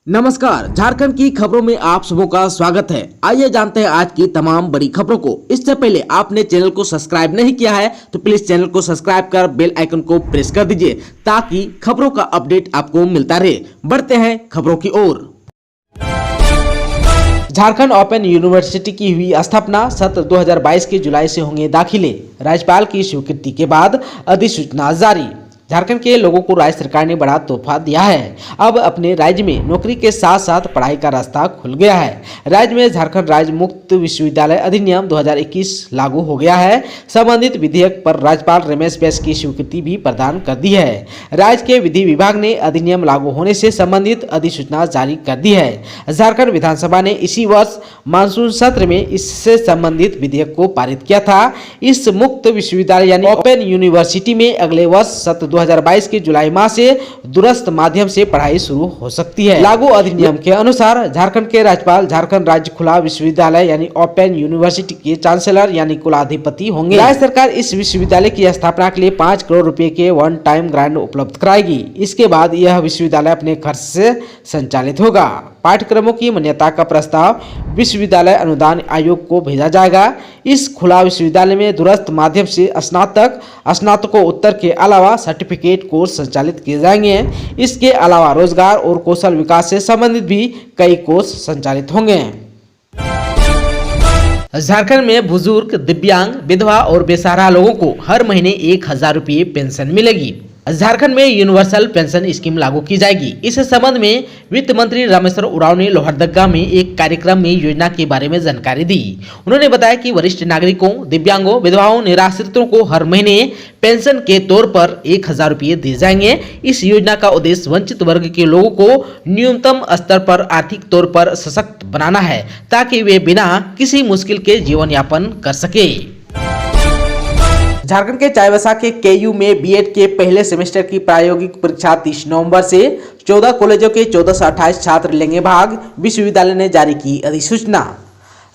नमस्कार, झारखंड की खबरों में आप सबों का स्वागत है। आइए जानते हैं आज की तमाम बड़ी खबरों को। इससे पहले आपने चैनल को सब्सक्राइब नहीं किया है तो प्लीज चैनल को सब्सक्राइब कर बेल आइकन को प्रेस कर दीजिए ताकि खबरों का अपडेट आपको मिलता रहे। बढ़ते हैं खबरों की ओर। झारखंड ओपन यूनिवर्सिटी की हुई स्थापना सत्र 2022 के जुलाई से होंगे दाखिले। राज्यपाल की स्वीकृति के बाद अधिसूचना जारी। झारखंड के लोगों को राज्य सरकार ने बड़ा तोहफा दिया है। अब अपने राज्य में नौकरी के साथ साथ पढ़ाई का रास्ता खुल गया है। राज्य में झारखंड राज्य मुक्त विश्वविद्यालय अधिनियम 2021 लागू हो गया है। संबंधित विधेयक पर राज्यपाल रमेश बैस की स्वीकृति भी प्रदान कर दी है। राज्य के विधि विभाग ने अधिनियम लागू होने से संबंधित अधिसूचना जारी कर दी है। झारखंड विधानसभा ने इसी वर्ष मानसून सत्र में इससे संबंधित विधेयक को पारित किया था। इस मुक्त विश्वविद्यालय यानी ओपन यूनिवर्सिटी में अगले वर्ष सत्र 2022 के जुलाई माह से दूरस्थ माध्यम से पढ़ाई शुरू हो सकती है। लागू अधिनियम के अनुसार झारखंड के राज्यपाल झारखंड राज्य खुला विश्वविद्यालय यानी ओपन यूनिवर्सिटी के चांसलर यानी कुलाधिपति होंगे। राज्य सरकार इस विश्वविद्यालय की स्थापना के लिए 5 करोड़ रुपए के वन टाइम ग्रांट उपलब्ध कराएगी। इसके बाद यह विश्वविद्यालय अपने खर्च से संचालित होगा। पाठ्यक्रमों की मान्यता का प्रस्ताव विश्वविद्यालय अनुदान आयोग को भेजा जाएगा। इस खुला विश्वविद्यालय में दूरस्थ माध्यम से स्नातक, स्नातकोत्तर के अलावा सर्टिफिकेट कोर्स संचालित किए जाएंगे। इसके अलावा रोजगार और कौशल विकास से संबंधित भी कई कोर्स संचालित होंगे। झारखंड में बुजुर्ग, दिव्यांग, विधवा और बेसहारा लोगों को हर महीने 1000 रुपये पेंशन मिलेगी। झारखंड में यूनिवर्सल पेंशन स्कीम लागू की जाएगी। इस संबंध में वित्त मंत्री रामेश्वर उरांव ने लोहरदगा में एक कार्यक्रम में योजना के बारे में जानकारी दी। उन्होंने बताया कि वरिष्ठ नागरिकों, दिव्यांगों, विधवाओं, निराश्रितों को हर महीने पेंशन के तौर पर 1000 रुपये दिए जाएंगे। इस योजना का उद्देश्य वंचित वर्ग के लोगों को न्यूनतम स्तर पर आर्थिक तौर पर सशक्त बनाना है ताकि वे बिना किसी मुश्किल के जीवन यापन कर सके। झारखंड के चाईबासा के केयू में बीएड के पहले सेमेस्टर की प्रायोगिक परीक्षा 30 नवंबर से 14 कॉलेजों के 1428 छात्र लेंगे भाग। विश्वविद्यालय ने जारी की अधिसूचना।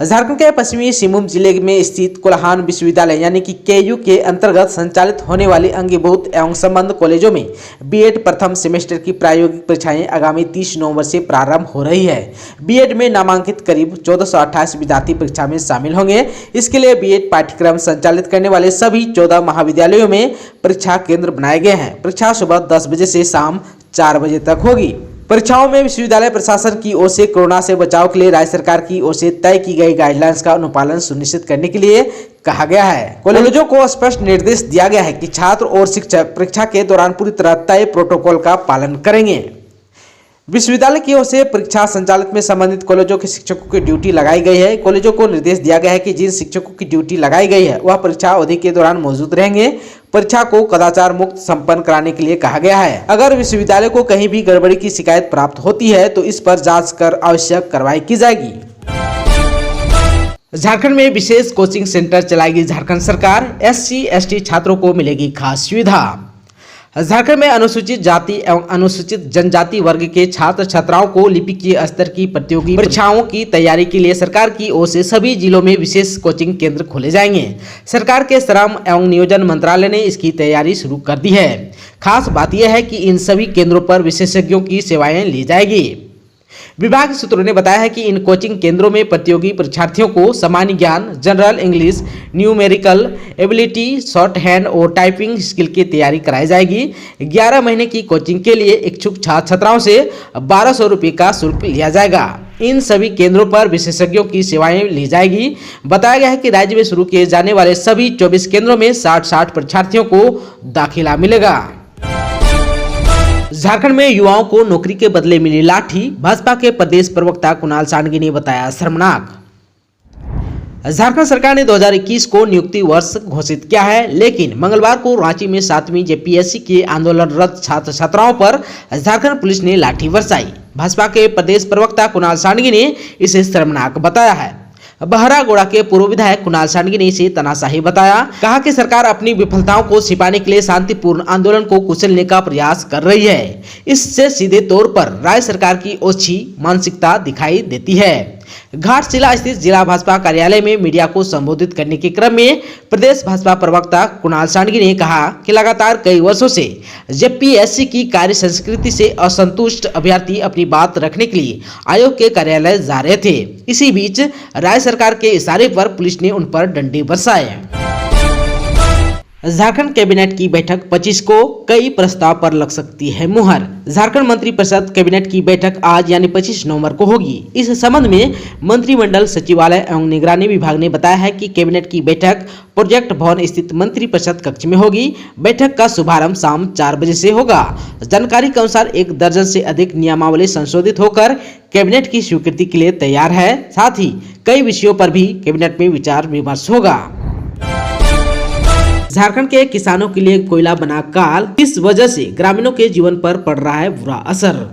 झारखंड के पश्चिमी सिंहभूम जिले में स्थित कोल्हान विश्वविद्यालय यानी कि केयू के अंतर्गत संचालित होने वाली अंगीभूत एवं संबंध कॉलेजों में बीएड प्रथम सेमेस्टर की प्रायोगिक परीक्षाएं आगामी 30 नवंबर से प्रारंभ हो रही है। बीएड में नामांकित करीब 1428 विद्यार्थी परीक्षा में शामिल होंगे। इसके लिए बीएड पाठ्यक्रम संचालित करने वाले सभी 14 महाविद्यालयों में परीक्षा केंद्र बनाए गए हैं। परीक्षा सुबह 10 बजे से शाम 4 बजे तक होगी। परीक्षाओं में विश्वविद्यालय प्रशासन की ओर से कोरोना से बचाव के लिए राज्य सरकार की ओर से तय की गई गाइडलाइंस का अनुपालन सुनिश्चित करने के लिए कहा गया है। कॉलेजों को स्पष्ट निर्देश दिया गया है कि छात्र और शिक्षक परीक्षा के दौरान पूरी तरह तय प्रोटोकॉल का पालन करेंगे। विश्वविद्यालय की ओर से परीक्षा संचालित में संबंधित कॉलेजों के शिक्षकों की ड्यूटी लगाई गई है। कॉलेजों को निर्देश दिया गया है कि जिन शिक्षकों की ड्यूटी लगाई गई है वह परीक्षा अवधि के दौरान मौजूद रहेंगे। परीक्षा को कदाचार मुक्त संपन्न कराने के लिए कहा गया है। अगर विश्वविद्यालय को कहीं भी गड़बड़ी की शिकायत प्राप्त होती है तो इस पर जांच कर आवश्यक कार्रवाई की जाएगी। झारखंड में विशेष कोचिंग सेंटर चलाएगी झारखंड सरकार। SC/ST छात्रों को मिलेगी खास सुविधा। झारखंड में अनुसूचित जाति एवं अनुसूचित जनजाति वर्ग के छात्र छात्राओं को लिपिकीय स्तर की प्रतियोगी परीक्षाओं की तैयारी के लिए सरकार की ओर से सभी जिलों में विशेष कोचिंग केंद्र खोले जाएंगे। सरकार के श्रम एवं नियोजन मंत्रालय ने इसकी तैयारी शुरू कर दी है। खास बात यह है कि इन सभी केंद्रों पर विशेषज्ञों की सेवाएं ली जाएगी। विभाग सूत्रों ने बताया है कि इन कोचिंग केंद्रों में प्रतियोगी परीक्षार्थियों को सामान्य ज्ञान, general English, numerical ability, short hand और टाइपिंग स्किल की तैयारी कराई जाएगी। 11 महीने की कोचिंग के लिए इच्छुक छात्र छात्राओं से 1200 रुपये का शुल्क लिया जाएगा। इन सभी केंद्रों पर विशेषज्ञों की सेवाएं ली जाएगी। बताया गया है कि राज्य में शुरू किए जाने वाले सभी 24 केंद्रों में 60 परीक्षार्थियों को दाखिला मिलेगा। झारखंड में युवाओं को नौकरी के बदले मिली लाठी। भाजपा के प्रदेश प्रवक्ता कुणाल सांडगी ने बताया शर्मनाक। झारखंड सरकार ने 2021 को नियुक्ति वर्ष घोषित किया है, लेकिन मंगलवार को रांची में 7वीं जेपीएससी के आंदोलनरत छात्र छात्राओं पर झारखंड पुलिस ने लाठी बरसाई। भाजपा के प्रदेश प्रवक्ता कुणाल सांडगी ने इसे शर्मनाक बताया है। बहरागोड़ा के पूर्व विधायक कुणाल सांडगी ने इसे तानाशाही बताया। कहा कि सरकार अपनी विफलताओं को छिपाने के लिए शांतिपूर्ण आंदोलन को कुचलने का प्रयास कर रही है। इससे सीधे तौर पर राज्य सरकार की ओछी मानसिकता दिखाई देती है। घाटशिला स्थित जिला भाजपा कार्यालय में मीडिया को संबोधित करने के क्रम में प्रदेश भाजपा प्रवक्ता कुणाल सांडगी ने कहा कि लगातार कई वर्षों से जेपीएससी की कार्य संस्कृति से असंतुष्ट अभ्यर्थी अपनी बात रखने के लिए आयोग के कार्यालय जा रहे थे। इसी बीच राज्य सरकार के इशारे पर पुलिस ने उन पर डंडे बरसाए। झारखंड कैबिनेट की बैठक 25 को, कई प्रस्ताव पर लग सकती है मुहर। झारखंड मंत्रिपरिषद कैबिनेट की बैठक आज यानी 25 नवंबर को होगी। इस संबंध में मंत्रिमंडल सचिवालय एवं निगरानी विभाग ने बताया है कि कैबिनेट की बैठक प्रोजेक्ट भवन स्थित मंत्रिपरिषद कक्ष में होगी। बैठक का शुभारंभ शाम 4 बजे से होगा। जानकारी के अनुसार 1 दर्जन से अधिक नियमावली संशोधित होकर कैबिनेट की स्वीकृति के लिए तैयार है। साथ ही कई विषयों पर भी कैबिनेट में विचार विमर्श होगा। झारखंड के किसानों के लिए कोयला बना काल, इस वजह से ग्रामीणों के जीवन पर पड़ रहा है बुरा असर।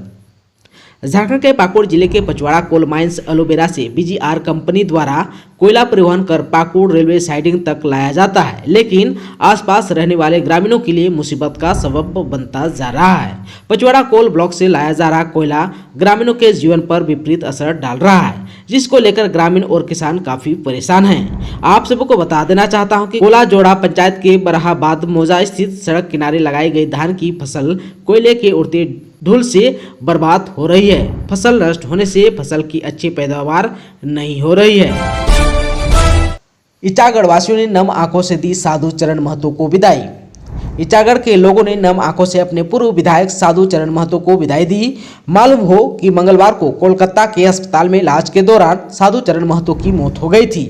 झारखंड के पाकुड़ जिले के पचवाड़ा कोल माइंस एलोवेरा से बीजीआर कंपनी द्वारा कोयला परिवहन कर पाकुड़ रेलवे साइडिंग तक लाया जाता है, लेकिन आसपास रहने वाले ग्रामीणों के लिए मुसीबत का सबब बनता जा रहा है। पचवाड़ा कोल ब्लॉक से लाया जा रहा कोयला ग्रामीणों के जीवन पर विपरीत असर डाल रहा है, जिसको लेकर ग्रामीण और किसान काफी परेशान हैं। आप सबको बता देना चाहता हूं कि कोला जोड़ा पंचायत के बरहाबाद मौजा स्थित सड़क किनारे लगाई गई धान की फसल कोयले के उड़ते धूल से बर्बाद हो रही है। फसल नष्ट होने से फसल की अच्छी पैदावार नहीं हो रही है। इचागढ़ वासियों ने नम आंखों से दी साधु चरण महतो को विदाई। इचागढ़ के लोगों ने नम आंखों से अपने पूर्व विधायक साधु चरण महतो को विदाई दी। मालूम हो कि मंगलवार को कोलकाता के अस्पताल में इलाज के दौरान साधु चरण महतो की मौत हो गई थी।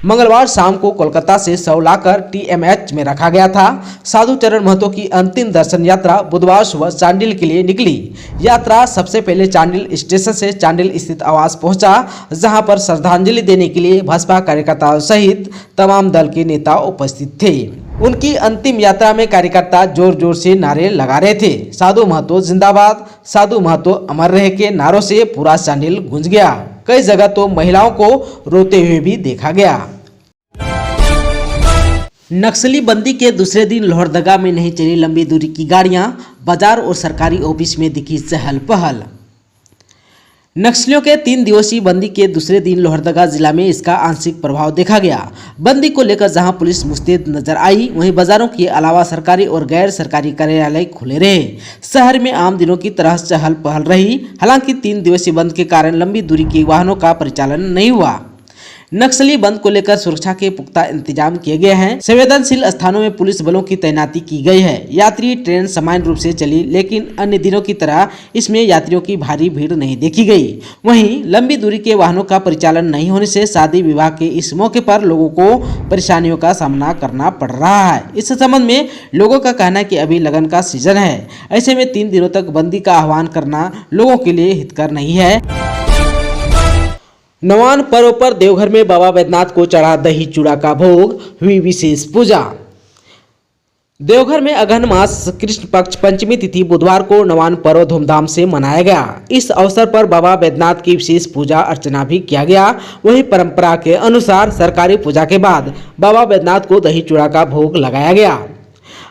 मंगलवार शाम को कोलकाता से शव लाकर टीएमएच में रखा गया था। साधु चरण महतो की अंतिम दर्शन यात्रा बुधवार सुबह चांडिल के लिए निकली। यात्रा सबसे पहले चांडिल स्टेशन से चांडिल स्थित आवास पहुंचा, जहां पर श्रद्धांजलि देने के लिए भाजपा कार्यकर्ताओं सहित तमाम दल के नेता उपस्थित थे। उनकी अंतिम यात्रा में कार्यकर्ता जोर जोर से नारे लगा रहे थे। साधु महतो जिंदाबाद, साधु महतो अमर रहे के नारों से पूरा चांडिल गूंज गया। कई जगह तो महिलाओं को रोते हुए भी देखा गया। नक्सली बंदी के दूसरे दिन लोहरदगा में नहीं चली लंबी दूरी की गाड़ियां, बाजार और सरकारी ऑफिस में दिखी चहल पहल। नक्सलियों के 3 दिवसीय बंदी के दूसरे दिन लोहरदगा जिला में इसका आंशिक प्रभाव देखा गया। बंदी को लेकर जहां पुलिस मुस्तैद नजर आई, वहीं बाजारों के अलावा सरकारी और गैर सरकारी कार्यालय खुले रहे। शहर में आम दिनों की तरह चहल पहल रही। हालांकि 3 दिवसीय बंद के कारण लंबी दूरी के वाहनों का परिचालन नहीं हुआ। नक्सली बंद को लेकर सुरक्षा के पुख्ता इंतजाम किए गए हैं। संवेदनशील स्थानों में पुलिस बलों की तैनाती की गई है। यात्री ट्रेन सामान्य रूप से चली, लेकिन अन्य दिनों की तरह इसमें यात्रियों की भारी भीड़ नहीं देखी गई। वहीं लंबी दूरी के वाहनों का परिचालन नहीं होने से शादी विवाह के इस मौके पर लोगों को परेशानियों का सामना करना पड़ रहा है। इस संबंध में लोगों का कहना है कि अभी लगन का सीजन है, ऐसे में 3 दिनों तक बंदी का आह्वान करना लोगों के लिए हितकर नहीं है। नवान पर्व पर देवघर में बाबा बैद्यनाथ को चढ़ा दही चूड़ा का भोग, हुई विशेष पूजा। देवघर में अगहन मास कृष्ण पक्ष पंचमी तिथि बुधवार को नवान पर्व धूमधाम से मनाया गया। इस अवसर पर बाबा बैद्यनाथ की विशेष पूजा अर्चना भी किया गया। वहीं परंपरा के अनुसार सरकारी पूजा के बाद बाबा बैद्यनाथ को दही चूड़ा का भोग लगाया गया।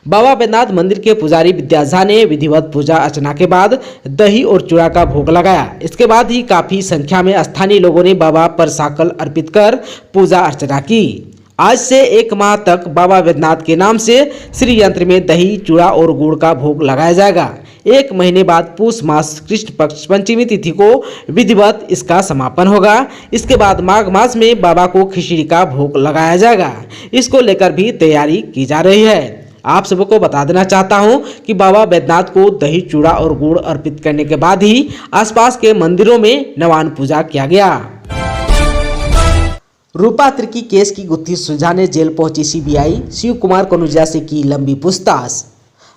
बाबा बैद्यनाथ मंदिर के पुजारी विद्या झा ने विधिवत पूजा अर्चना के बाद दही और चूड़ा का भोग लगाया। इसके बाद ही काफी संख्या में स्थानीय लोगों ने बाबा पर साकल अर्पित कर पूजा अर्चना की। आज से 1 माह तक बाबा बैद्यनाथ के नाम से श्री यंत्र में दही चूड़ा और गुड़ का भोग लगाया जाएगा। 1 महीने बाद पूष मास कृष्ण पक्ष पंचमी तिथि को विधिवत इसका समापन होगा। इसके बाद माघ मास में बाबा को खिचड़ी का भोग लगाया जाएगा। इसको लेकर भी तैयारी की जा रही है। आप सबको बता देना चाहता हूं कि बाबा बैद्यनाथ को दही चूड़ा और गुड़ अर्पित करने के बाद ही आसपास के मंदिरों में नवान पूजा किया गया। रूपा तिर्की केस की गुत्थी सुलझाने जेल पहुंची सीबीआई, शिव कुमार कनुजिया से की लंबी पूछताछ।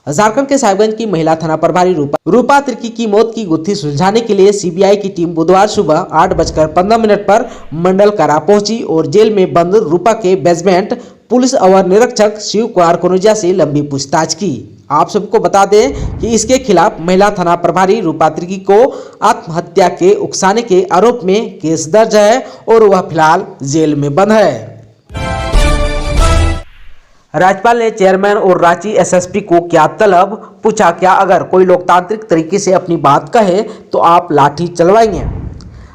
झारखंड के साहिबगंज की महिला थाना प्रभारी रूपा तिर्की की मौत की गुत्थी सुलझाने के लिए सीबीआई की टीम बुधवार सुबह 8:15 पर मंडल कारा पहुंची और जेल में बंद रूपा के बेसमेंट पुलिस अवर निरीक्षक शिव कुमार कनुजिया से लंबी पूछताछ की। आप सबको बता दें कि इसके खिलाफ महिला थाना प्रभारी रूपा तिर्की को आत्महत्या के उकसाने के आरोप में केस दर्ज है और वह फिलहाल जेल में बंद है। राज्यपाल ने चेयरमैन और रांची एसएसपी को किया तलब, पूछा क्या अगर कोई लोकतांत्रिक तरीके से अपनी बात कहे तो आप लाठी चलवाएंगे।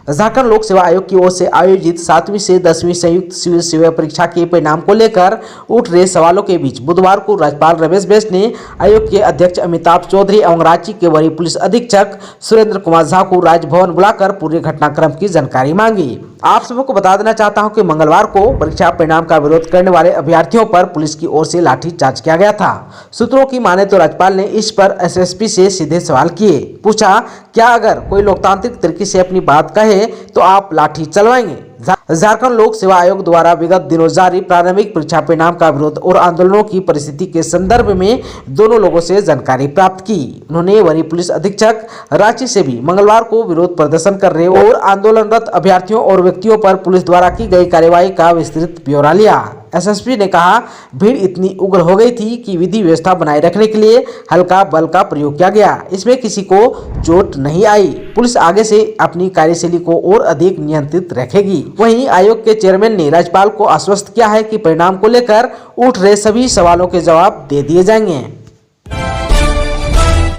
झारखंड लोक सेवा आयोग की ओर से आयोजित 7वीं से 10वीं संयुक्त सिविल सेवा परीक्षा के परिणाम को लेकर उठ रहे सवालों के बीच बुधवार को राज्यपाल रमेश बैस ने आयोग के अध्यक्ष अमिताभ चौधरी एवं राज्य के वरीय पुलिस अधीक्षक सुरेंद्र कुमार झा को राजभवन बुलाकर पूरे घटनाक्रम की जानकारी मांगी। आप सबको बता देना चाहता हूं कि मंगलवार को परीक्षा परिणाम का विरोध करने वाले अभ्यर्थियों पर पुलिस की ओर से लाठीचार्ज किया गया था। सूत्रों की माने तो राज्यपाल ने इस पर एसएसपी से सीधे सवाल किए। पूछा, क्या अगर कोई लोकतांत्रिक तरीके से अपनी बात कहे तो आप लाठी चलवाएंगे? झारखंड लोक सेवा आयोग द्वारा विगत दिनों जारी प्रारंभिक परीक्षा परिणाम का विरोध और आंदोलनों की परिस्थिति के संदर्भ में दोनों लोगों से जानकारी प्राप्त की। उन्होंने वरीय पुलिस अधीक्षक रांची से भी मंगलवार को विरोध प्रदर्शन कर रहे और आंदोलनरत अभ्यर्थियों और व्यक्तियों पर पुलिस द्वारा की गई कार्यवाही का विस्तृत ब्यौरा लिया। एसएसपी ने कहा, भीड़ इतनी उग्र हो गई थी कि विधि व्यवस्था बनाए रखने के लिए हल्का बल का प्रयोग किया गया। इसमें किसी को चोट नहीं आई। पुलिस आगे से अपनी कार्यशैली को और अधिक नियंत्रित रखेगी। वहीं आयोग के चेयरमैन ने राज्यपाल को आश्वस्त किया है कि परिणाम को लेकर उठ रहे सभी सवालों के जवाब दे दिए जाएंगे।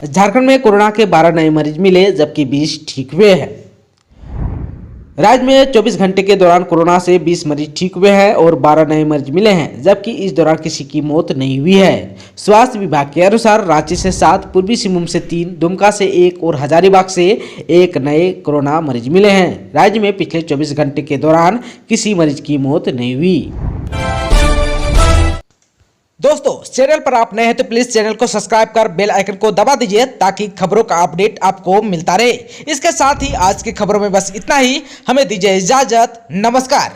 झारखंड में कोरोना के 12 नए मरीज मिले जबकि 20 ठीक हुए हैं। राज्य में 24 घंटे के दौरान कोरोना से 20 मरीज ठीक हुए हैं और 12 नए मरीज मिले हैं, जबकि इस दौरान किसी की मौत नहीं हुई है। स्वास्थ्य विभाग के अनुसार रांची से 7, पूर्वी सिंहभूम से 3, दुमका से 1 और हजारीबाग से 1 नए कोरोना मरीज मिले हैं। राज्य में पिछले 24 घंटे के दौरान किसी मरीज की मौत नहीं हुई। दोस्तों, चैनल पर आप नए हैं तो प्लीज चैनल को सब्सक्राइब कर बेल आइकन को दबा दीजिए ताकि खबरों का अपडेट आपको मिलता रहे। इसके साथ ही आज की खबरों में बस इतना ही। हमें दीजिए इजाजत। नमस्कार।